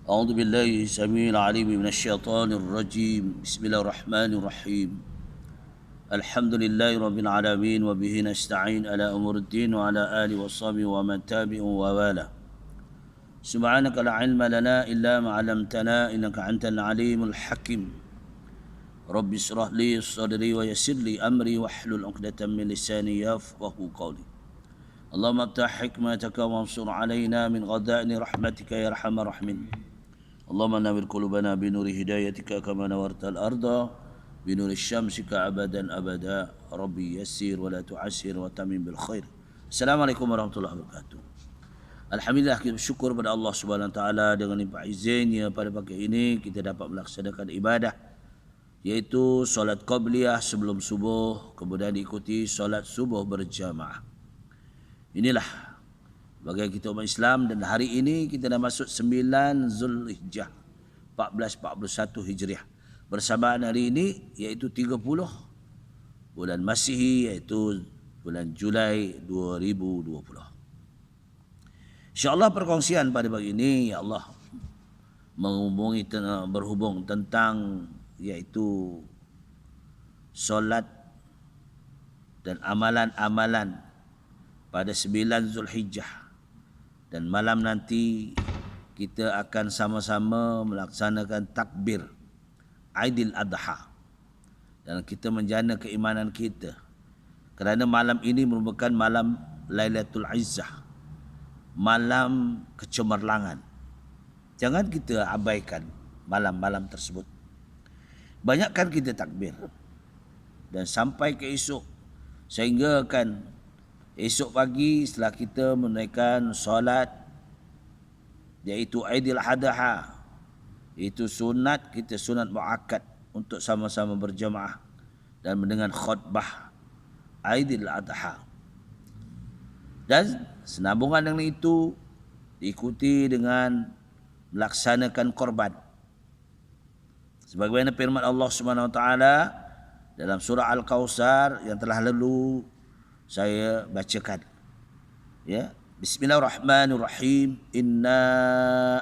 أعوذ بالله السميع العليم من الشيطان الرجيم. بسم الله الرحمن الرحيم. الحمد لله رب العالمين وبه نستعين على أمور الدين وعلى آله وصحبه ومن تبعهم ووالاه. سبحانك لا علم لنا إلا ما علمتنا إنك أنت العليم الحكيم. رب اشرح لي صدري ويسر لي أمري واحلل عقدة من لساني يفقهوا قولي. اللهم افتح حكمتك وانصر علينا من غدائن رحمتك يا أرحم الراحمين. اللهم نور قلوبنا بنور هدايتك كما نورت الأرض بنور الشمس أبدا أبدا. ربي يسير ولا تعسر وتمم بالخير. Assalamualaikum warahmatullahi wabarakatuh. Alhamdulillah, kita bersyukur pada Allah Subhanahu Wa Taala dengan limpah izinnya pada pagi ini kita dapat melaksanakan ibadah, yaitu solat qabliyah sebelum subuh, kemudian diikuti solat subuh berjamaah. Inilah bagi kita umat Islam, dan hari ini kita dah masuk 9 Zulhijjah 1441 Hijriah. Bersamaan hari ini iaitu 30 bulan Masihi, iaitu bulan Julai 2020. InsyaAllah perkongsian pada pagi ini, ya Allah, berhubung tentang iaitu solat dan amalan-amalan pada 9 Zulhijjah. Dan malam nanti kita akan sama-sama melaksanakan takbir Aidil Adha. Dan kita menjana keimanan kita, kerana malam ini merupakan malam Lailatul Izzah, malam kecemerlangan. Jangan kita abaikan malam-malam tersebut. Banyakkan kita takbir. Dan sampai ke esok, sehingga kan esok pagi setelah kita menunaikan solat iaitu Aidil Adha, itu sunat kita, sunat muakkad untuk sama-sama berjamaah dan mendengar khutbah Aidil Adha. Dan senambungan dengan itu diikuti dengan melaksanakan korban. Sebagaimana firman Allah Subhanahu Wa Taala dalam surah Al-Kautsar yang telah lalu saya bacakan. Ya, Bismillahirrahmanirrahim. Inna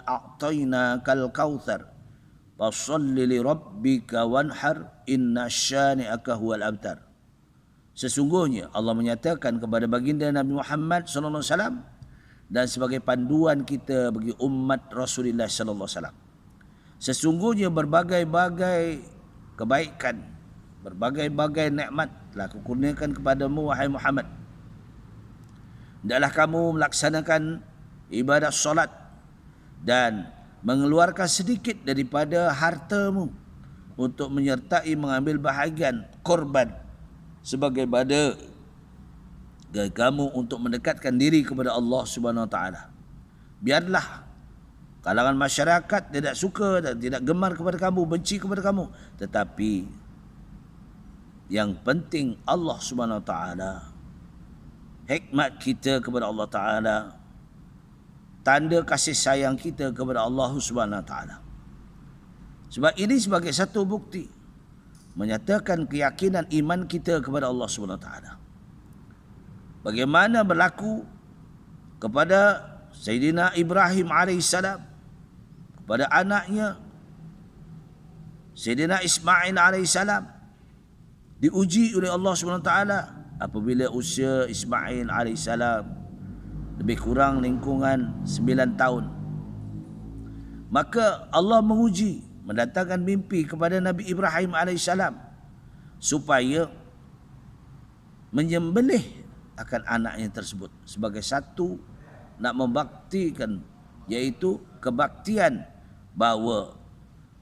a'tainakal kautsar fasholli li rabbika wanhar inna syani'aka huwal abtar. Sesungguhnya Allah menyatakan kepada baginda Nabi Muhammad sallallahu alaihi wasallam dan sebagai panduan kita bagi umat Rasulullah sallallahu alaihi wasallam, sesungguhnya berbagai-bagai kebaikan, berbagai-bagai nikmat telah kukurniakan kepadamu wahai Muhammad. Hendaklah kamu melaksanakan ibadah solat dan mengeluarkan sedikit daripada hartamu untuk menyertai mengambil bahagian korban sebagai pada kamu untuk mendekatkan diri kepada Allah Subhanahu Wa Taala. Biarlah kalangan masyarakat tidak suka dan tidak gemar kepada kamu, benci kepada kamu, tetapi yang penting Allah Subhanahu Wa Taala, hikmat kita kepada Allah Taala, tanda kasih sayang kita kepada Allah Subhanahu Wa Taala. Sebab ini sebagai satu bukti menyatakan keyakinan iman kita kepada Allah Subhanahu Wa Taala. Bagaimana berlaku kepada Sayyidina Ibrahim alaihissalam, kepada anaknya Sayyidina Ismail alaihissalam, diuji oleh Allah SWT apabila usia Ismail alaihissalam lebih kurang lingkungan 9 tahun. Maka Allah menguji, mendatangkan mimpi kepada Nabi Ibrahim alaihissalam supaya menyembelih akan anaknya tersebut sebagai satu nak membaktikan, iaitu kebaktian bahawa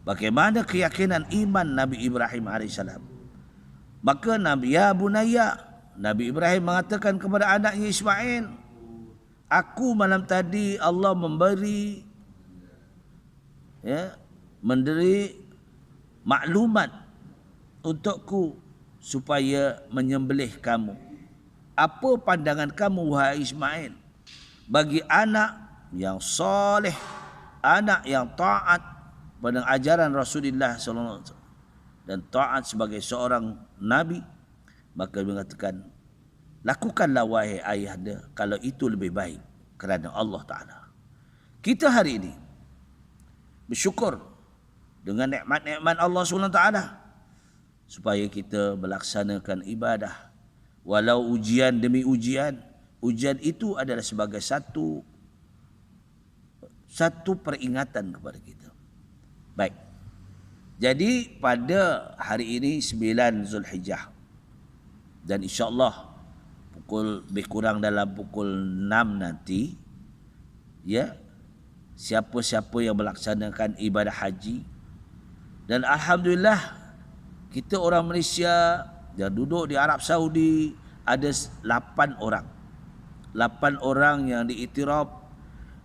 bagaimana keyakinan iman Nabi Ibrahim alaihissalam. Maka Nabi Ibrahim mengatakan kepada anaknya Ismail, aku malam tadi Allah memberi maklumat untukku supaya menyembelih kamu. Apa pandangan kamu wahai Ismail bagi anak yang soleh, anak yang taat pada ajaran Rasulullah sallallahu alaihi wasallam dan taat sebagai seorang nabi? Maka dia mengatakan, lakukanlah wahai ayahanda kalau itu lebih baik kerana Allah Ta'ala. Kita hari ini bersyukur dengan nikmat-nikmat Allah SWT, supaya kita melaksanakan ibadah. Walau ujian demi ujian, ujian itu adalah sebagai satu peringatan kepada kita. Baik. Jadi pada hari ini 9 Zulhijjah, dan insya-Allah lebih kurang dalam pukul 6 nanti, ya, siapa-siapa yang melaksanakan ibadah haji, dan alhamdulillah kita orang Malaysia yang duduk di Arab Saudi ada 8 orang. 8 orang yang diiktiraf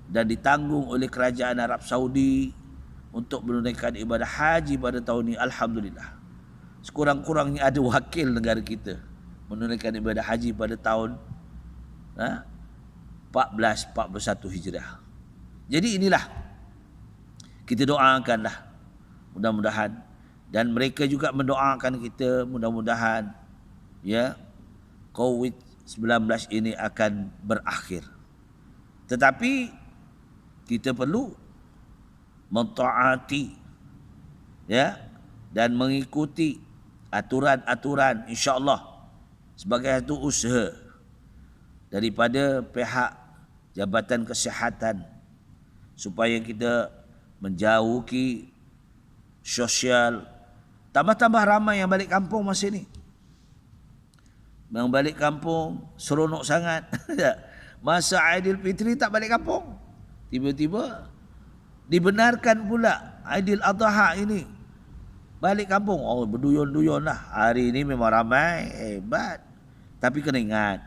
dan ditanggung oleh kerajaan Arab Saudi untuk menunaikan ibadah haji pada tahun ini. Alhamdulillah. Sekurang-kurangnya ada wakil negara kita menunaikan ibadah haji pada tahun 1441 Hijrah. Jadi inilah, kita doakanlah mudah-mudahan, dan mereka juga mendoakan kita mudah-mudahan, ya, COVID-19 ini akan berakhir. Tetapi kita perlu mentaati, ya, dan mengikuti aturan-aturan, insya-Allah, sebagai satu usaha daripada pihak Jabatan Kesihatan, supaya kita menjauhi sosial. Tambah-tambah ramai yang balik kampung masa ni. Yang balik kampung seronok sangat. Masa Aidilfitri tak balik kampung, tiba-tiba dibenarkan pula Aidiladha ini balik kampung. Oh, berduyun-duyun lah. Hari ini memang ramai, hebat. Tapi kena ingat,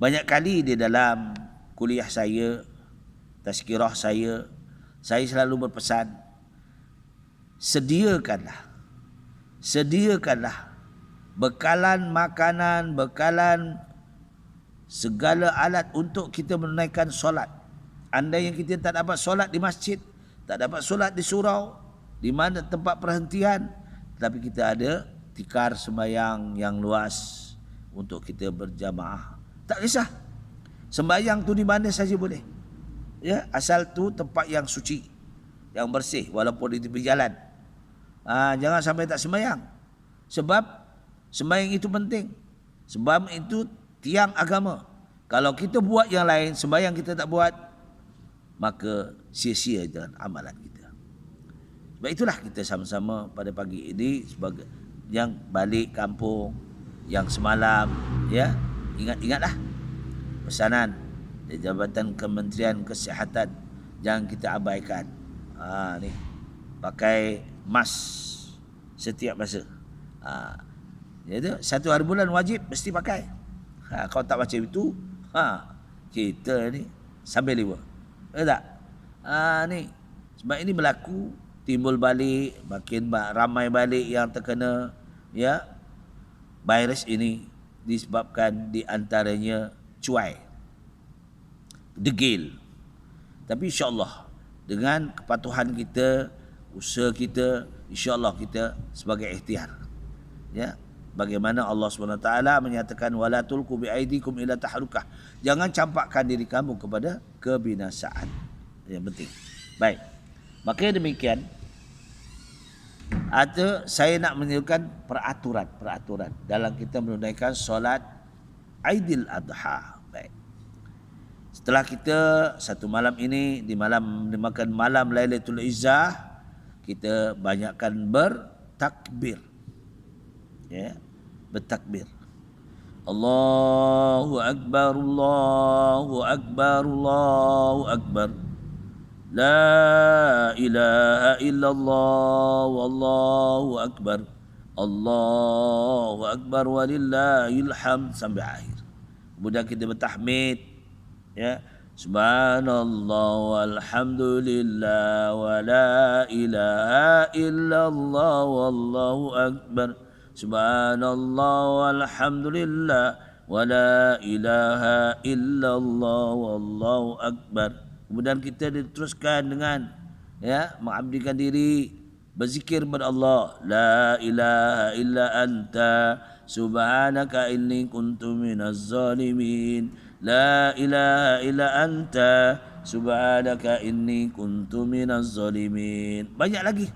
banyak kali di dalam kuliah saya, tazkirah saya selalu berpesan, sediakanlah bekalan makanan, bekalan segala alat untuk kita menunaikan solat. Andai yang kita tak dapat solat di masjid, tak dapat solat di surau, di mana tempat perhentian, tapi kita ada tikar sembahyang yang luas untuk kita berjamaah. Tak kisah sembahyang tu di mana saja boleh, ya, asal tu tempat yang suci, yang bersih, walaupun di tepi jalan. Jangan sampai tak sembahyang, sebab sembahyang itu penting, sebab itu tiang agama. Kalau kita buat yang lain, sembahyang kita tak buat, maka sia-sia jalan amalan kita. Sebab itulah kita sama-sama pada pagi ini, sebagai yang balik kampung, yang semalam, ya, ingatlah pesanan dari Jabatan Kementerian Kesihatan, jangan kita abaikan. Ni pakai mask setiap masa. Itu 1 hari bulan wajib mesti pakai. Kalau tak macam itu, kita ni sambil lewa. Tak? Ni sebab ini berlaku, timbul balik, makin ramai balik yang terkena, ya, virus ini, disebabkan di antaranya cuai, degil. Tapi insya-Allah dengan kepatuhan kita, usaha kita, insya-Allah kita sebagai ikhtiar, ya, bagaimana Allah SWT menyatakan wala tulqu biaidikum ila tahrukah, jangan campakkan diri kamu kepada kebinasaan. Yang penting. Baik. Maka demikian, saya nak menunjukkan peraturan dalam kita menunaikan solat Aidiladha. Baik. Setelah kita satu malam ini dimakan malam Lailatul Izzah, kita banyakkan bertakbir. Ya, bertakbir. Allahu akbar, Allahu akbar, Allahu akbar. La ilaha illallah wallahu akbar. Allahu akbar walillahil hamd sampai akhir. Kemudian kita bertahmid, ya, subhanallah walhamdulillah wa la ilaha illallah wallahu akbar. Subhanallah walhamdulillah wa la ilaha illallah wallahu akbar. Kemudian kita diteruskan dengan, ya, mengabdikan diri, berzikir kepada Allah. La ilaha illa anta subhanaka inni kuntu minaz zalimin. la ilaha illa anta subhanaka inni kuntu minaz zalimin. Banyak lagi.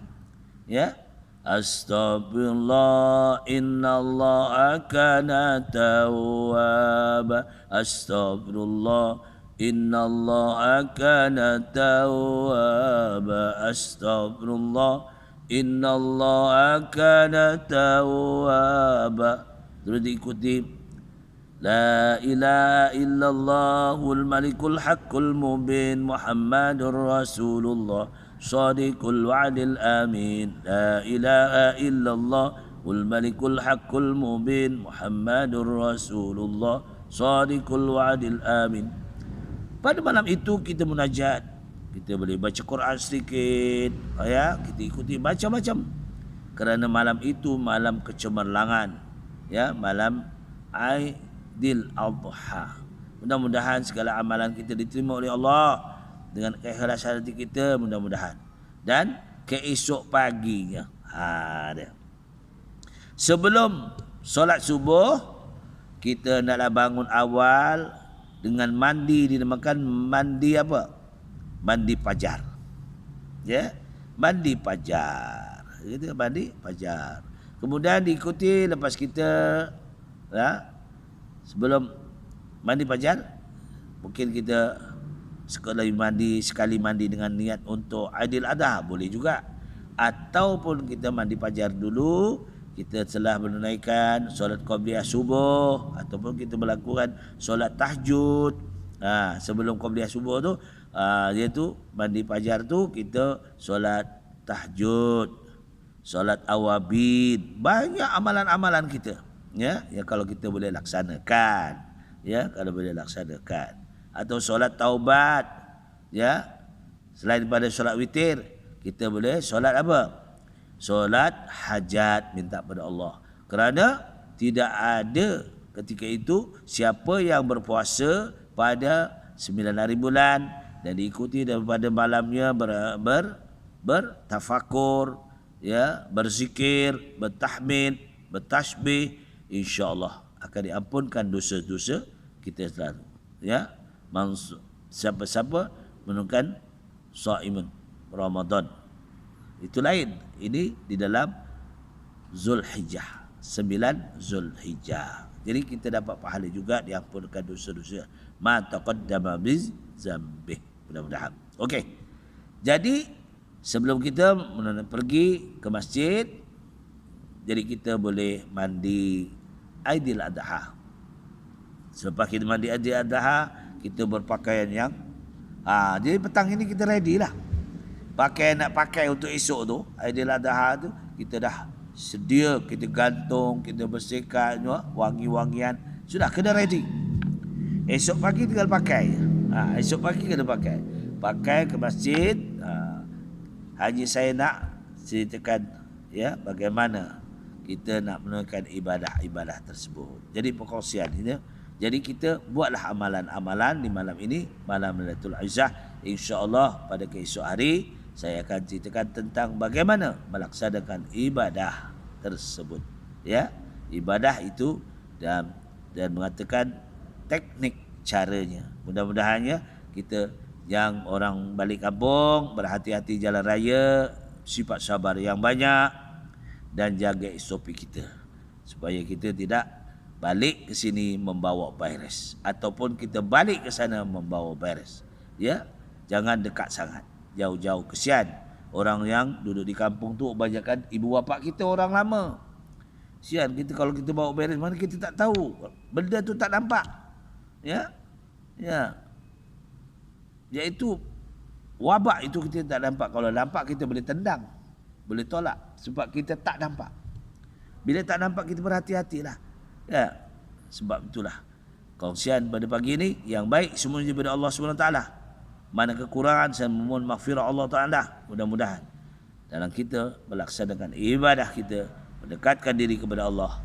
Ya. Astagfirullah innallaha kana tawwaba. Astagfirullah innallaha kana tawwaba. Astagfirullah innallaha kana tawwaba. Terus diikuti la ilaha illallahul malikul haqqul mubin Muhammadur Rasulullah Shadiqul wa'dil amin. La ilaha illallah wal malikul haqqul mubin Muhammadur Rasulullah Shadiqul wa'dil amin. Pada malam itu kita munajat. Kita boleh baca Quran sedikit. Ya, kita ikuti macam-macam. Kerana malam itu malam kecemerlangan. Ya, malam Aidil Adha. Mudah-mudahan segala amalan kita diterima oleh Allah dengan keikhlasan hati kita, mudah-mudahan. Dan keesok paginya. Dia. Sebelum solat subuh, kita naklah bangun awal dengan mandi, dinamakan mandi apa? Mandi fajar. Ya, mandi fajar. Kita mandi fajar. Kemudian diikuti lepas kita sebelum mandi fajar, mungkin kita sekali mandi dengan niat untuk Aidil Adha boleh juga. Ataupun kita mandi fajar dulu, kita telah menunaikan solat qabliyah subuh, ataupun kita melakukan solat tahajud. Sebelum qabliyah subuh tu, dia tu mandi fajar tu kita solat tahajud, solat awabin, banyak amalan-amalan kita. Ya, kalau kita boleh laksanakan, ya, kalau boleh laksanakan. Atau solat taubat, ya, selain daripada solat witir, kita boleh solat apa? Solat hajat, minta pada Allah. Kerana tidak ada ketika itu siapa yang berpuasa pada 9 hari bulan dan diikuti daripada malamnya bertafakur, ya, berzikir, bertahmid, bertasbih, insya-Allah akan diampunkan dosa-dosa kita selalu. Ya, siapa-siapa menunaikan shaimun Ramadan. Itu lain. Ini di dalam Zulhijjah, 9 Zulhijjah. Jadi kita dapat pahala juga, diampunkan dosa-dosa ma taqaddama biz zambih. Mudah-mudahan. Okey. Jadi sebelum kita pergi ke masjid, jadi kita boleh mandi Aidil Adha. Selepas kita mandi Aidil Adha, kita berpakaian yang jadi petang ini kita ready lah. Pakaian nak pakai untuk esok tu, Aidil Adha tu, kita dah sedia, kita gantung, kita bersihkan, wangi-wangian, sudah kena ready. Esok pagi tinggal pakai. Esok pagi kena pakai. Pakai ke masjid. Haji saya nak ceritakan, ya, bagaimana kita nak menunaikan ibadah-ibadah tersebut. Jadi perkongsian ini. Jadi kita buatlah amalan-amalan di malam ini, malam Lailatul Izzah. InsyaAllah pada keesok hari saya akan ceritakan tentang bagaimana melaksanakan ibadah tersebut. Ya, ibadah itu dan mengatakan teknik caranya. Mudah-mudahannya kita yang orang balik kampung berhati-hati jalan raya, sifat sabar yang banyak dan jaga SOP kita supaya kita tidak balik ke sini membawa virus ataupun kita balik ke sana membawa virus. Ya, jangan dekat sangat, jauh-jauh, kesian orang yang duduk di kampung tu kebanyakan ibu bapa kita orang lama. Kesian kita kalau kita bawa virus, mana kita tak tahu, benda tu tak nampak. Ya. Iaitu wabak itu kita tak nampak. Kalau nampak kita boleh tendang, boleh tolak sebab kita tak nampak. Bila tak nampak kita berhati-hatilah. Ya, sebab itulah kongsian pada pagi ini yang baik semuanya daripada Allah SWT. Mana kekurangan saya memohon maghfirah Allah Ta'ala. Mudah-mudahan dalam kita melaksanakan ibadah kita, mendekatkan diri kepada Allah,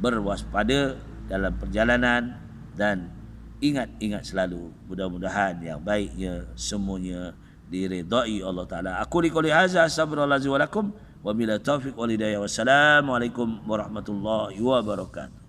berwaspada dalam perjalanan dan ingat selalu. Mudah-mudahan yang baiknya semuanya diridai Allah Ta'ala. Aku liqauli hadza astaghfirullahalazim wa lakum wa bila taufiq wal hidayah. Wassalamualaikum warahmatullahi wabarakatuh.